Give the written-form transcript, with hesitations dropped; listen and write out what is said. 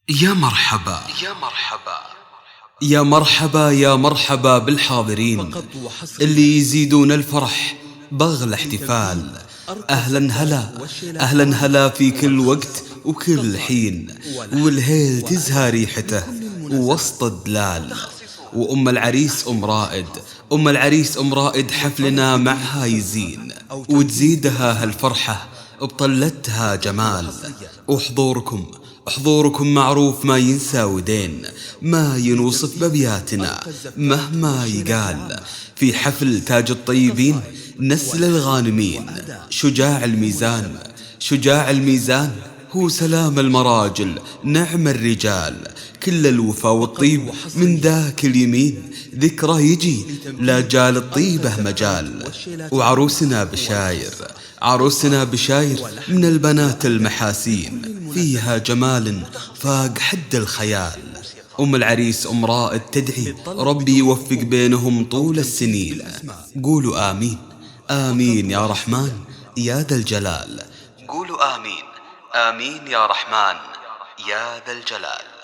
يا مرحبا يا مرحبا يا مرحبا يا مرحبا بالحاضرين اللي يزيدون الفرح بغل احتفال. أهلا هلا أهلا هلا في كل وقت وكل حين، والهيل تزهى ريحته ووسط الدلال. وأم العريس أم رائد، أم العريس أم رائد حفلنا معها يزين، وتزيدها هالفرحة بطلتها جمال. وحضوركم معروف ما ينسى ودين، ما ينوصف بأبياتنا مهما يقال. في حفل تاج الطيبين نسل الغانمين، شجاع الميزان هو سلام المراجل، نعم الرجال. كل الوفا والطيب من ذاك اليمين، ذكرى يجي لا جال الطيبة مجال. وعروسنا بشاير من البنات المحاسين، فيها جمال فاق حد الخيال. أم العريس أم رائد تدعي ربي يوفق بينهم طول السنين. قولوا آمين آمين يا رحمن يا ذا الجلال. قولوا آمين آمين يا رحمن يا ذا الجلال.